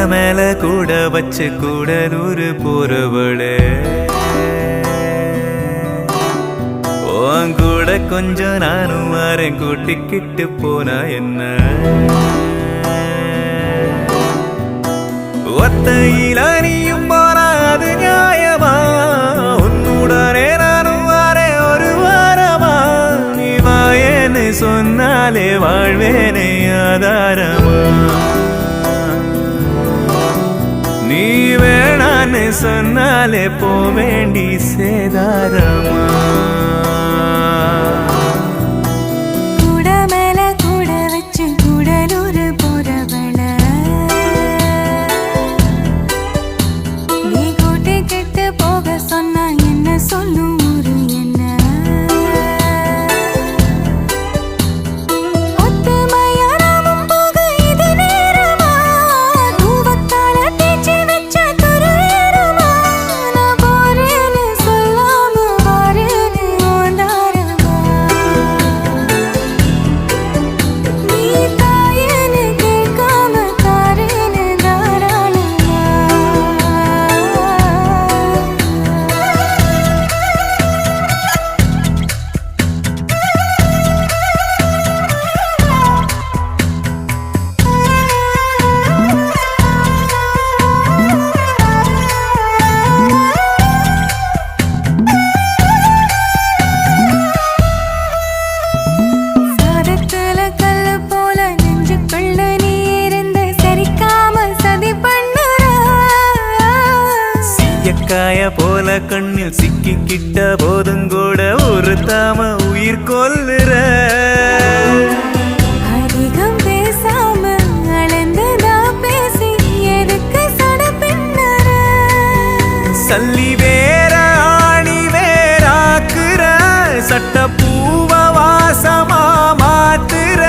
மேல கூட வச்சு கூடலூர் போறவளே உன் கூட கொஞ்சம் நானும் வரேன் கூட்டிக்கிட்டு போனா என்ன ஒத்தையில நீயும் போனா அது நியாயமா உன்னுடனே நானும் வரேன் ஒரு வாரமா நீ வாயேன்னு சொன்னாலே வாழ்வேனே ஆதாரமா நீ வேணான்னு சொன்னாலே போ வேண்டி சேதாரமா கூட மேல கூட வச்சு கூடலூர் போறவள நீ கூட்டி கிட்டு போக சொன்னா என்ன சொல்லும் ஊரு என்ன காய போல கண்ணில் சிக்கிக்கிட்ட போதும் கூட ஒரு தாம உயிர் கொல்லுற அதிகம் பேசாம அளந்ததா பேசி எதுக்கு சட பின்னற சல்லி வேற ஆணி வேறாக்குற சட்ட பூவ வாசமா மாத்துற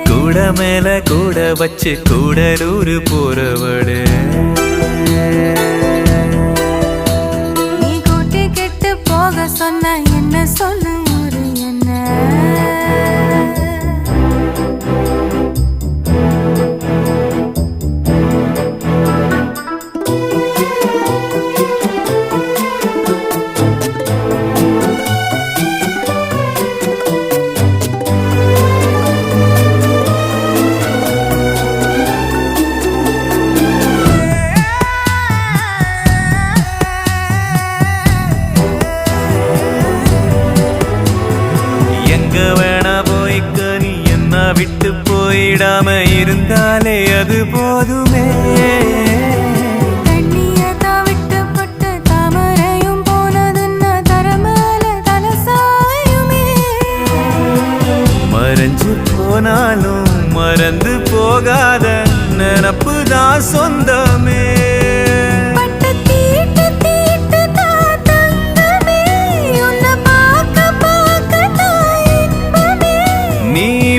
கூட மேல கூட வச்சு கூடலூர் போறவளே நீ கூட்டி கிட்டு போக சொன்ன என்ன சொல்லும் ஊரு என்ன விட்டு போயிடாம இருந்தாலே அது போதுமே தண்ணியதான் விட்டு பட்டு தாமரையும் போனதுன்னா தரமேல தலசாயுமே மறைஞ்சு போனாலும் மறந்து போகாத நினப்பு தான் சொந்தமே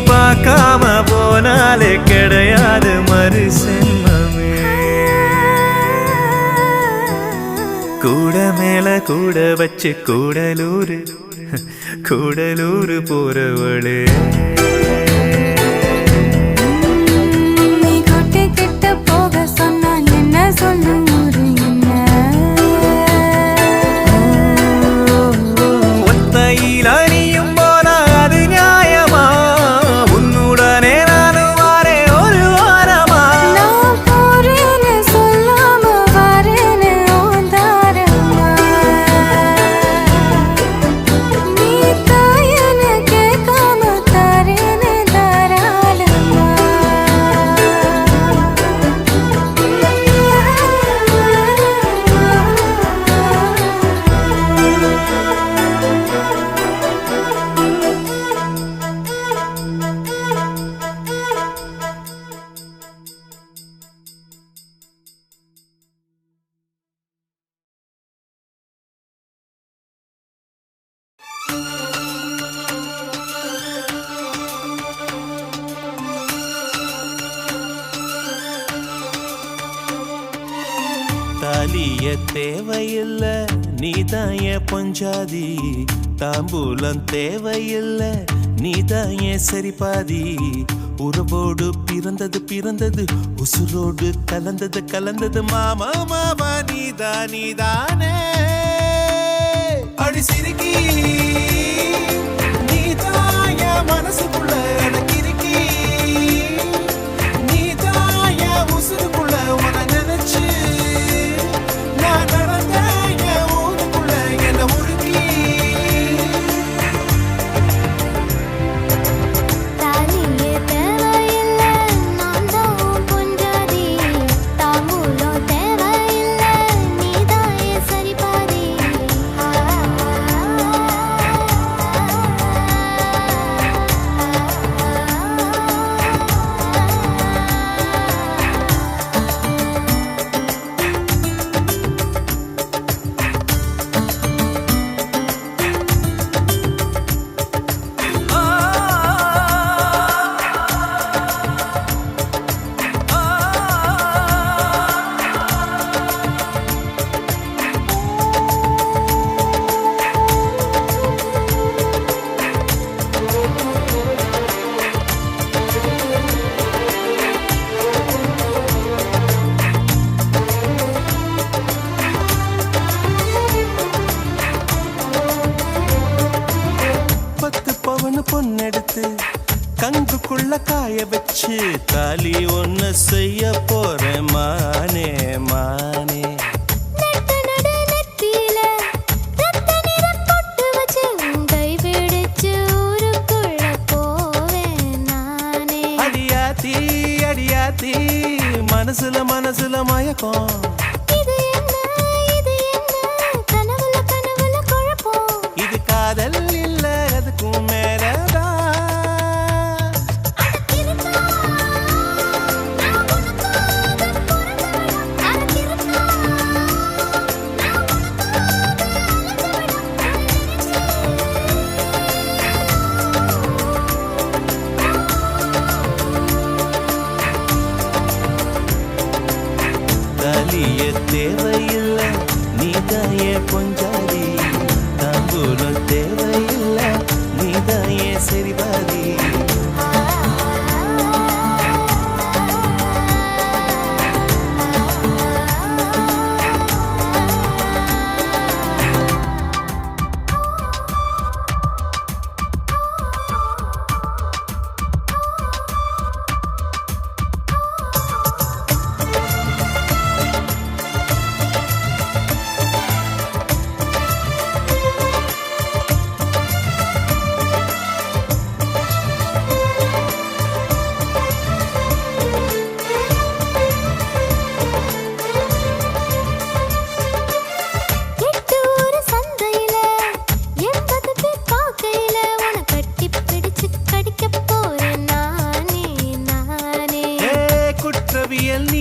பார்க்காம போனாலே கிடையாது மறு சென்மமே கூட மேல கூட வச்சு கூடலூர் போறவளே நீ கூட்டி கிட்ட போக சொன்னா என்ன சொல்லும் ஊரு என்ன ஒத்தையில நீயும் போனா அது நியாயமா தாலிய தேவையில்ல நீதான் என் பொஞ்சாதி தாம்பூலம் தேவையில்லை நீதான் ஏன் சரி பாதி உறவோடு பிறந்தது பிறந்தது உசுரோடு கலந்தது கலந்தது மாமா மாமா நீதானே அடி சிரிக்கி நீதான் என் மனசுக்குள்ள கிறுக்கி நீதான் என் உசுருக்குள்ள உன நினைச்சு நான் நடந்த என் ஊருக்குள்ள என்ன உருக்கி தாலியே தேவையில்லை நான் தான் பொஞ்சாதி தாம்பூலம் தேவையில்லை நீதான் ஏன் சரி பாதி பொண்ணெடுத்து கங்குக்குள்ள காய வச்சு தாலி ஒன்னு செய்ய போறேன் மானே மானே நட்ட நடு நெத்தியில ரத்த நிறம் பொட்டு வச்சு உன் கை பிடிச்சு ஊருக்குள்ள போவேன் நானே அடியாத்தி அடியாத்தி மனசுல மயக்கம் இது என்ன கனவுல குழப்பம் இது காதல் இல்ல அதுக்கும் மேலதான் தாலிய தேவையில்லை நீதாயே பொஞ்சாதி தாம்பூலம் தேவையில்லை நீதாயே சரிபாதி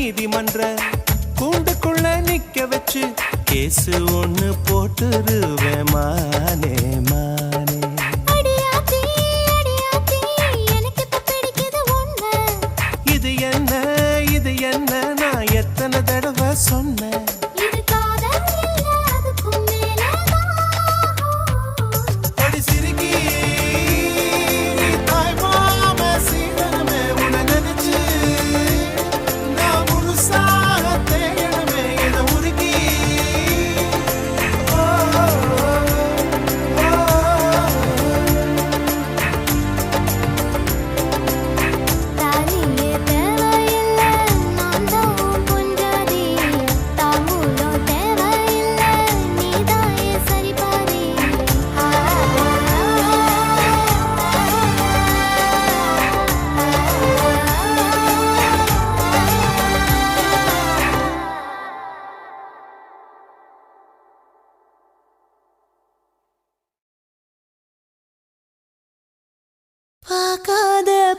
நீதிமன்ற கூண்டுக்குள்ள நிக்க வச்சு கேசு ஒண்ணு போட்டுருவேன் மானே மானே இது என்ன நான் எத்தனை தடவை சொன்னேன்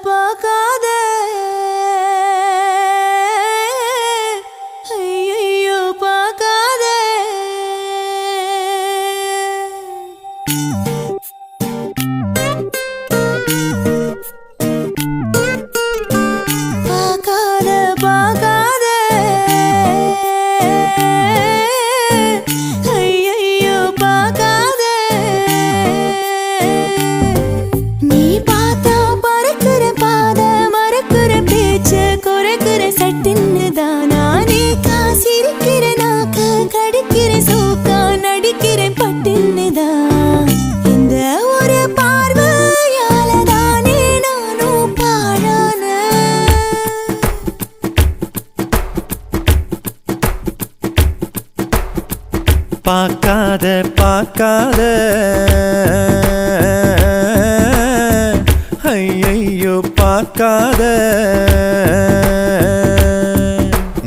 பார்க்காத ஐயோ பார்க்காத ஐயோ பார்க்காத கடிக்கிறேன் சோக்கா நடிக்கிறேன் பட்டுன்னுதான் இந்த ஒரு பார்வையால தானே நானும் பாழான பார்க்காத பார்க்காத ஐயையோ பார்க்காத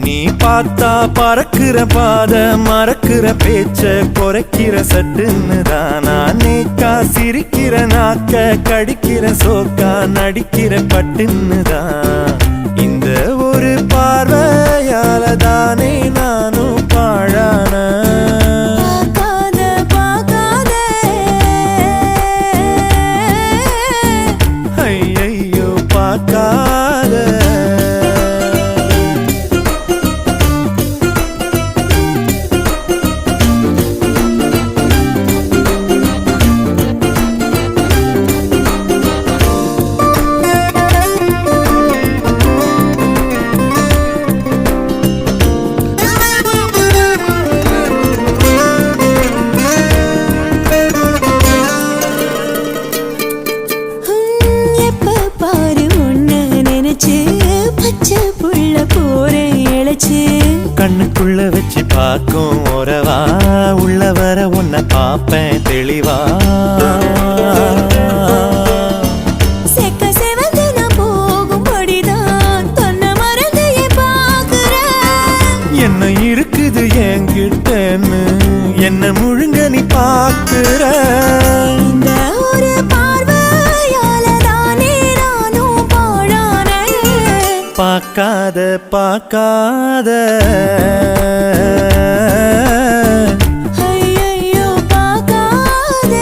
நீ பார்த்தா பறக்கிற பாத மறக்கிற பேச்ச குறைக்கிற சட்டுன்னு தான் நேக்கா சிரிக்கிற நாக்க கடிக்கிற சோக்கா நடிக்கிற பட்டுன்னு தான் இந்த ஒரு பார்வையால தானே நானும் பாழான ஐயையோ பார்க்காத கண்ணுக்குள்ள வச்சு பார்க்கும் உறவா உள்ள வர உன்னை பார்ப்பேன் தெளிவா செக்க செவந்து நான் போகும்படிதான் தொன்ன மறந்தையே பார்க்கிறேன் என்ன இருக்குது என்கிட்டன்னு என்ன முழுங்க நீ பார்க்கிற இந்த ஒரு பார்வையால தானே நானும் பாழானேன் பார்க்காத பார்க்காத ஐயையோ பார்க்காத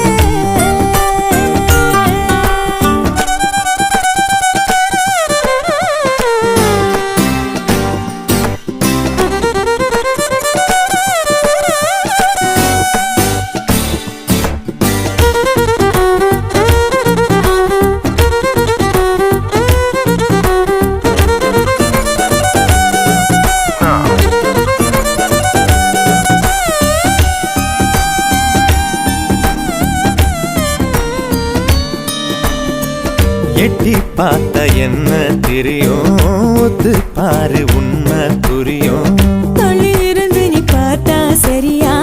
எட்டி பார்த்த என்ன தெரியும் ஒத்து பாரு உண்மை புரியும் தொழில் இருந்து நீ பார்த்தா சரியா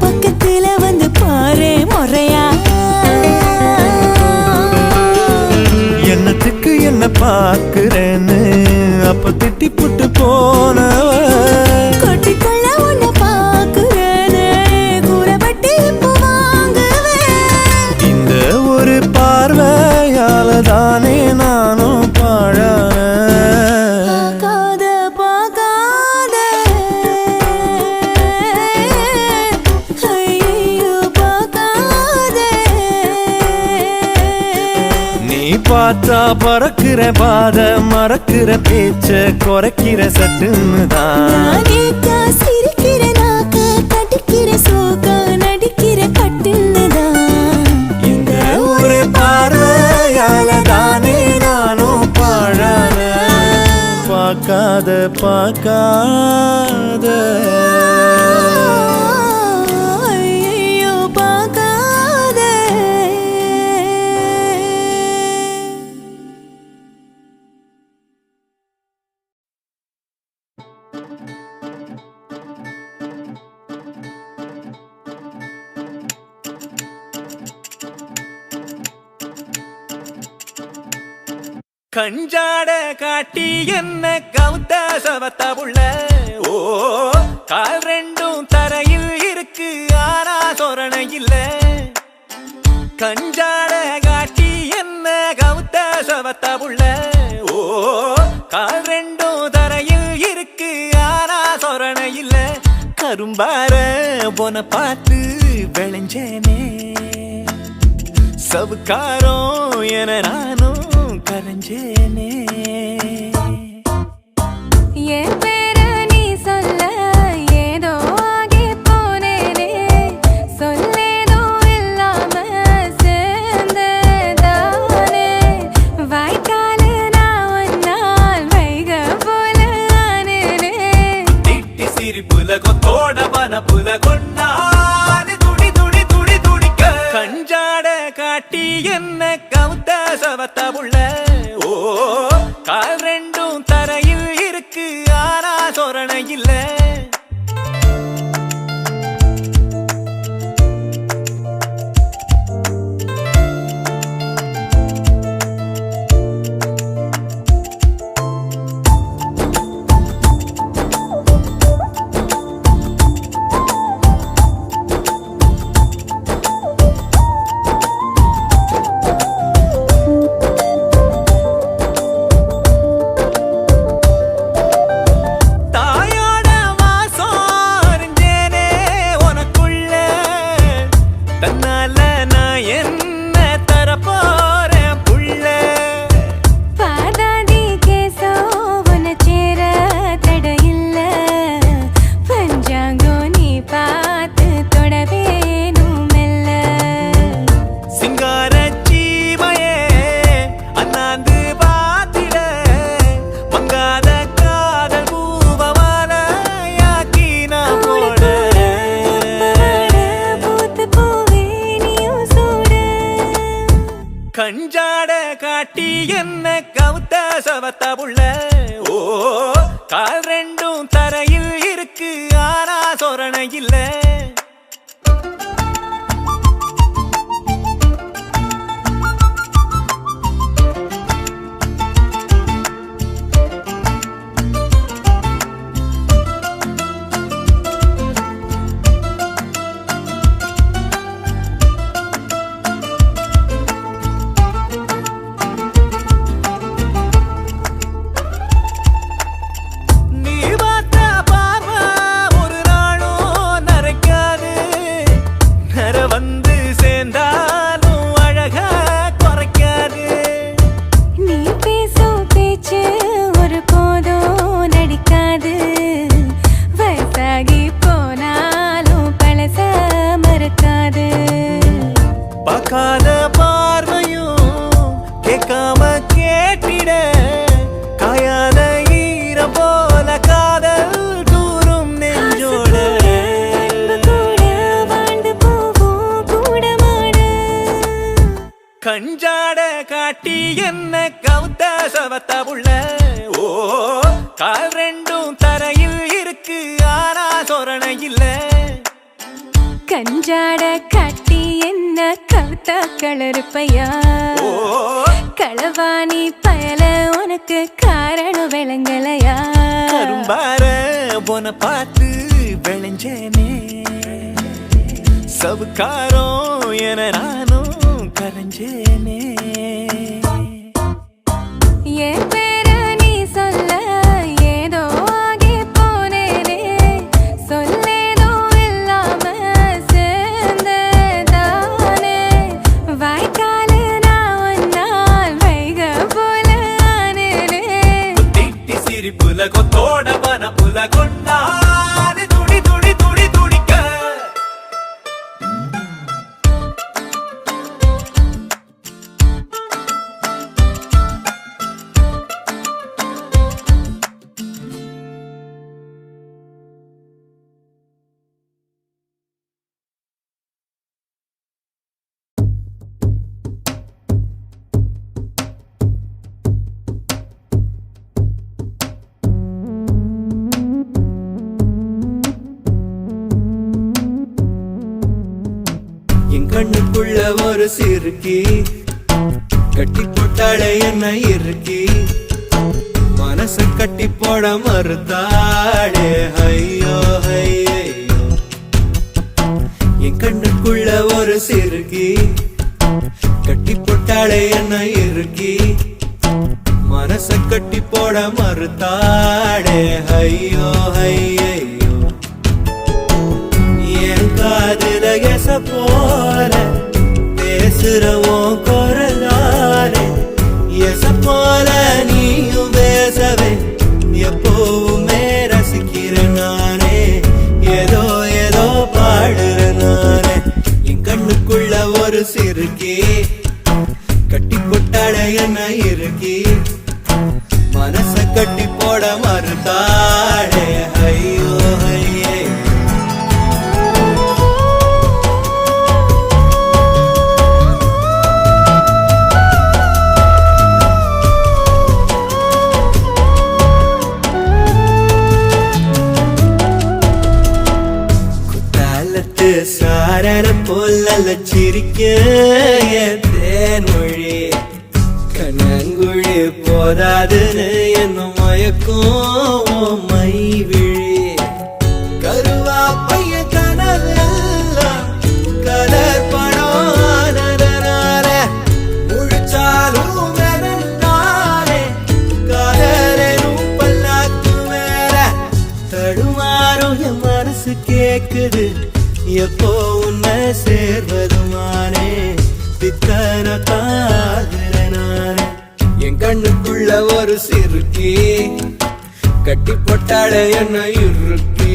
பக்கத்துல வந்து பாரு முறையா என்னத்துக்கு என்ன பார்க்கிறேன்னு அப்ப திட்டி புட்டு போனவ கொட்டிக்கொள்ள உன்னை பார்க்கிறேனே கூறப்பட்டு இப்போ வாங்குவேன் இந்த ஒரு பார்வையால தானே நானும் பாழான பார்க்காத ஐயோ பார்க்காத நீ பார்த்தா பறக்கிற பாத மறக்கிற பேச்ச குறைக்கிற சட்டுன்னு தான் நானேக்கா சிரிக்கிற நாக்க கடிக்கிற சோக்கா நடிக்கிற பட்டுன்னுதான் இந்த ஒரு பார்வையால தானே நானும் பாழான பார்க்காத பார்க்காத ஐயையோ பார்க்காத கஞ்சாட காட்டி என்ன கவுத்த சவத்த புள்ள ஓ கால் ரெண்டும் தரையில் இருக்கு ஆனா சொரணை இல்ல கஞ்சாட காட்டி என்ன கவுத்த சவத்த புள்ள ஓ கால் ரெண்டும் தரையில் இருக்கு ஆனா சொரணை இல்ல கரும்பார போன பார்த்து விளைஞ்சேனே சவுக்காரம் என நானும் கரைஞ்சேனே என் பேர நீ சொல்ல ஏதோ ஆகி போனேனே சொல்லேதோ இல்லாம சேர்ந்ததானே வாய்க்கால நான் ஒன்னால் வைக போல ஆனேனே திட்டி சிரிப்புல கொத்தோட பன புல பொன்னாது துடி துடி துடி துடிக்க கஞ்சாட காட்டி என்ன கவுத்த சவத்த புள்ள ஓ கால் ரெண்டும் தரையில் இருக்கு ஆனா சொரணை இல்ல கஞ்சாட காட்டி என்ன கவுத்த சவத்த புள்ள ஓ கால் ரெண்டும் தரையில் இருக்கு ஆனா சொரணை இல்ல பார்க்காத பார்வையும் கேட்காம கேட்டிட காயாத ஈரம் போல காதல் தூரும் நெஞ்சோட கஞ்சாட காட்டி என்ன கவுத்த சவத்த புள்ள ஓ கால் ரெண்டும் தரையில் இருக்கு ஆனா சொரணை இல்ல கஞ்சாட காட்டி என்ன கவுத்த கலருப்பையா களவாணி பயல உனக்கு காரணம் விளங்கலையா கரும்பார போன பார்த்து விளைஞ்சேனே சவுக்காரம் என நானும் கரைஞ்சேனே என் பேர நீ சொல்ல ஏதோ ஆகி போனேனே சொல்லேதோ இல்லாம சேர்ந்ததானே வாய்க்காலு நான் ஒன்னால் வைக போல ஆனேனே திட்டி சிரிப்புல கொத்தோட பனப்புல கொண்டாது துடி துடி துடி துடிக்க கண்ணுக்குள்ள ஒரு சிறுக்கி கட்டி போட்டாளே என்ன இருக்கி மனச கட்டி போட மறுத்தாளே ஐயோ ஐயோ என் கண்ணுக்குள்ள ஒரு சிறுக்கி கட்டி போட்டாளே என்ன இருக்கி மனச கட்டி போட மறுத்தாளே ஐயோ ஐயோ என் காதுல எச போல பேசுறவோம் குரலாலே எச போல நீயும் பேசவே எப்பவுமே ரசிக்கிறேன் நானே ஏதோ ஏதோ பாடுறேன் நானே என் கண்ணுக்குள்ள ஒரு சிறுக்கி கட்டி போட்டாளே என்ன இருக்கி மனச கட்டி போட மறுத்தாளே ஐயோ ஐயே பட்டு சாரர போல சிரிக்க என் தேன்மொழி கண்ணங்குழி போதாதுன்னு என்ன மயக்கும் மை விழி கருவா பைய கனவெல்லாம் கலர் பணானதனால முழிச்சாலும் வெறுந்தானே காதலும் பல்லாக்கு மேல தடுமாறும் என் மனசு கேக்குது எப்போ உன்னை சேர்வதுமானே பித்தன காதலனானே என் கண்ணுக்குள்ள ஒரு சிறுக்கி கட்டி போட்டாளே என்ன இறுக்கி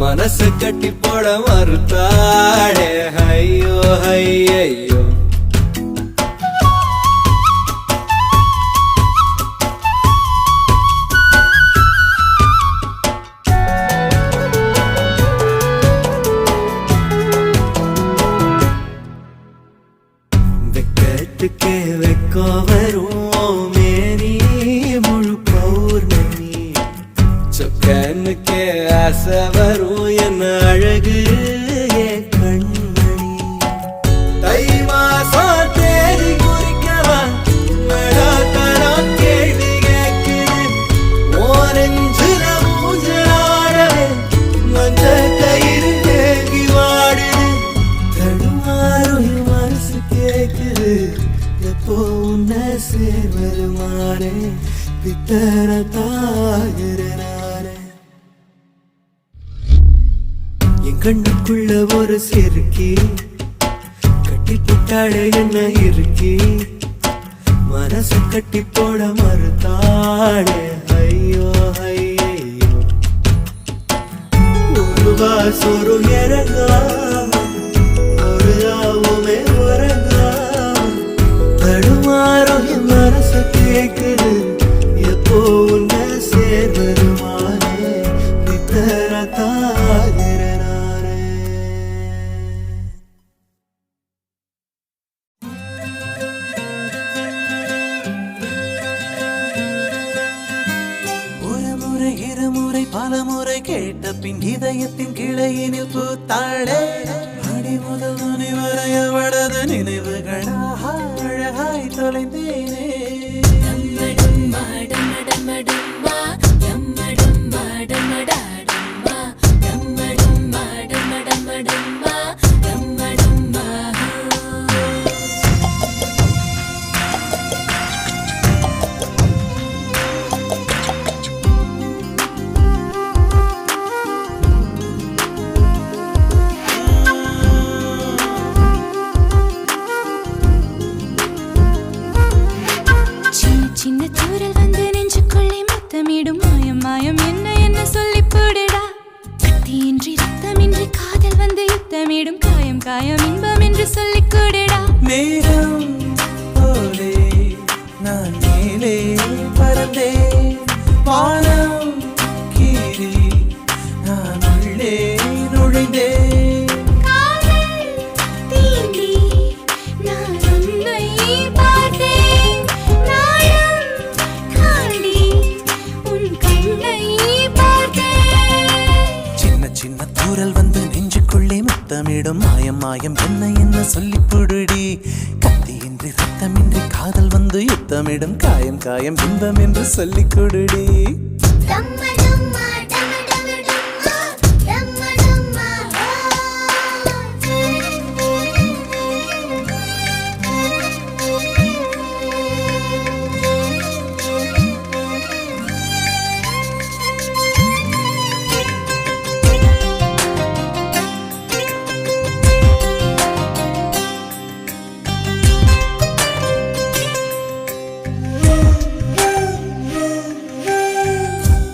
மனசு கட்டி போட மறுத்தாளே ஐயோ ஐயோ வெக்கத்துக்கே வெக்கோ வரும் மேனி முழு பௌர்ணமி சொக்கனுக்கே ஆசை வரும் என்ன அழகு என் கண்மணி தை மாசம் தேடி குறிக்கவா மழாத்தரம் கேள்வி கேட்குது ஓரஞ்சுல ஊஞ்சலாடவே மஞ்ச கயிறு தேங்கி வாடுது தடுமாறும் மனசு கேக்குது எப்போ உன்னை சேர்வருமானே பித்தர தாகிறனானே என் கண்ணுக்குள்ள ஒரு சிறுக்கி கட்டி போட்டாளே என்ன இருக்கி மனசு கட்டி போட மறுத்தாளே ஐயோ ஐயோ ஒரு வாசொரு இறங்காம ஒரு ராவுமே உறங்காம தடுமாறும் என் மனசு கேக்குது எப்போ உன்னை சேர்வருமானே பித்தர தாகிறனானே ஒரு முறை இருமுறை பலமுறை கேட்ட பின் இதயத்தின் கிளையினில் பூத்தாளே அடி முதல் நுனி வரை அவளது நினைவுகளாக அழகாய் தொலைந்தேனே சின்ன தூரல் வந்து நெஞ்சுக்குள்ளே முத்தமிடும் மாயம் மாயம் என்ன என்ன சொல்லி போடுடா கத்தியின்றி ரத்தமின்றி காதல் வந்து யுத்தமிடும் காயம் காயம் இன்பம் என்று சொல்லி கூடுடா மேகம் போலே நான் மேலே பறந்தே வானம் கீறி நான் உள்ளே நுழைந்தே முத்தமிடும் மாயம் மாயம் என்ன என்ன சொல்லி புடுடி கத்தியின்றி ரத்தமின்றி காதல் வந்து யுத்தமிடும் காயம் காயம் இன்பம் என்று சொல்லி கொடுடி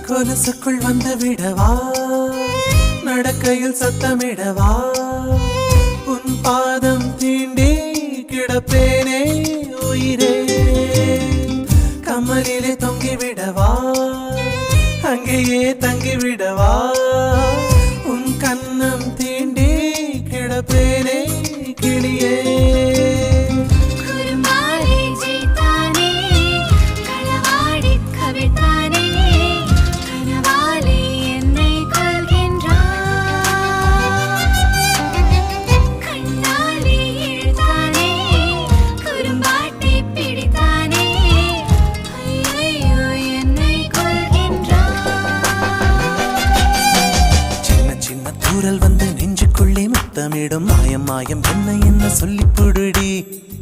கொலுசுக்குள் வந்து விடவா நடக்கையில் சத்தமிடவா உன் பாதம் தீண்டி கிடப்பேனே உயிரே கமலிலே தொங்கி விடவா அங்கேயே தங்கி விடவா உன் கண்ணம் தீண்டி கிடப்பேனே கிளியே முத்தமிடும் மாயம் மாயம் என்ன சொல்லிப்புடுடி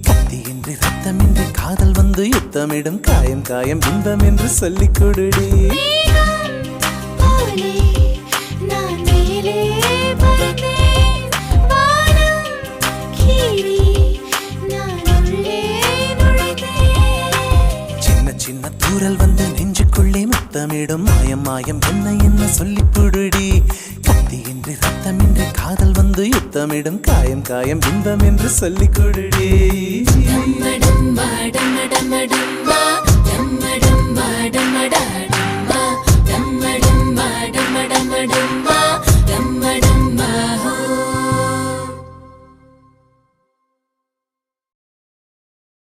கத்தியின்றி ரத்தமின்றி காதல் வந்து யுத்தமிடும் காயம் காயம் இன்பம் என்று சொல்லிக் கொடுடி போலே நான் மேலே பறந்தேன் வானம் கீறி நான் உள்ளே நுழைந்தேன் சின்ன சின்ன தூரல் வந்து நெஞ்சுக்குள்ளே முத்தமிடும் மாயம் மாயம் என்ன சொல்லிப்புடுடி கத்தியின்றி ரத்தமின்றி காதல் வந்து யுத்தமிடும் காயம் காயம் இன்பம் என்று சொல்லிக் கொடுடி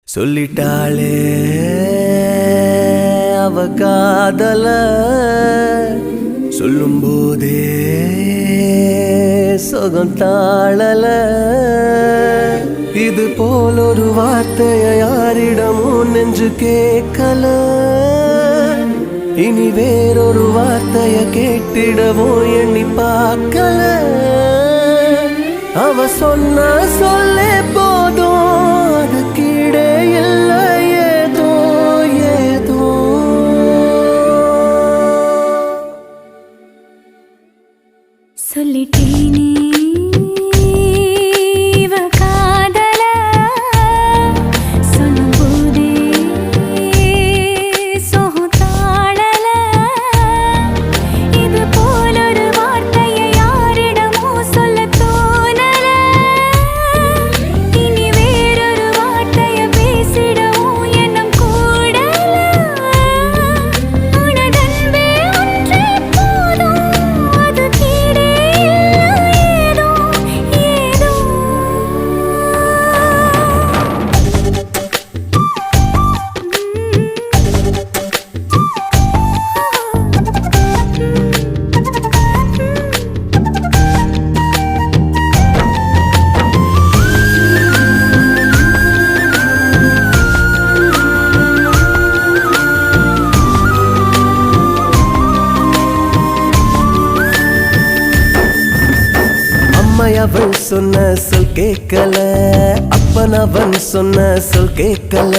சொல்லிட்டாளே அவ காதல சொல்லும் போதே சொகம் தாழல இது போல் ஒரு வார்த்தையை யாரிடமும் நெஞ்சு கேட்கல இனி வேறொரு வார்த்தையை கேட்டிடவும் எண்ணி பார்க்கல அவ சொன்ன சொல்லே போதும் அது கீழே இல்லை ஏதோ ஏதோ சொல்லிட்டேனே இவ காதல சொல்லும்போதே சோகம் தாழல இது போல் ஒரு வார்த்தையை யாரிடமோ சொல்ல தோணல இனி வேறொரு வார்த்தையை பேசிடவும் எண்ணம் கூடல உனதன்பே ஒன்றே போதும் அது கீழே ஏதோ ஏதோ அம்மையவன் சொன்ன சொல் கேட்கல அப்பன் அவன் சொன்ன சொல் கேட்கல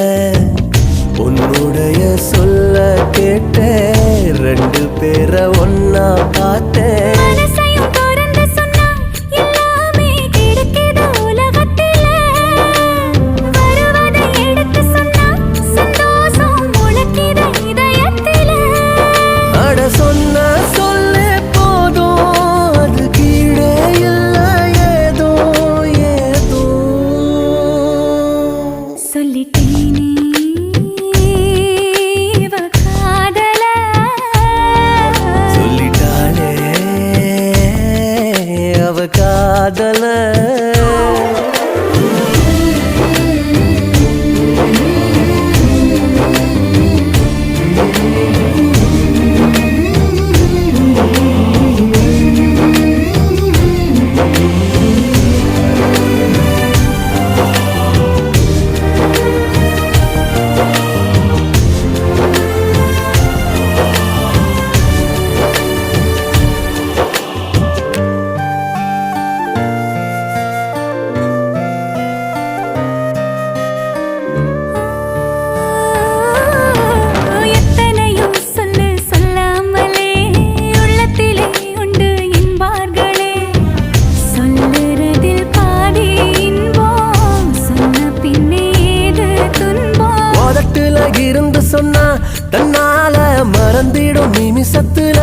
உன்னுடைய சொல்ல கேட்டேன் ரெண்டு பேரை ஒன்னா பார்த்தேன் மனசையும் திறந்து சொன்னா எல்லாமே கிடைக்குது உலகத்தில வருவதை எடுத்து சொன்னா சந்தோஷம் முளைக்குது இதயத்தில அட சொன்ன சொல்லே போதும் அது கீழே இல்லை ஏதோ ஏதோ சொல்லிட்டேனே இவ காதல சொல்லிட்டாளே அவ காதல எத்தனையோ சொல்லு சொல்லாமலே உள்ளத்திலே உண்டு என்பார்களே சொல்லுறதில் பாதி இன்பம் சொன்ன பின்னே ஏது துன்பம் உதட்டுல இருந்து சொன்னா தன்னால மறந்திடும் நிமிஷத்துல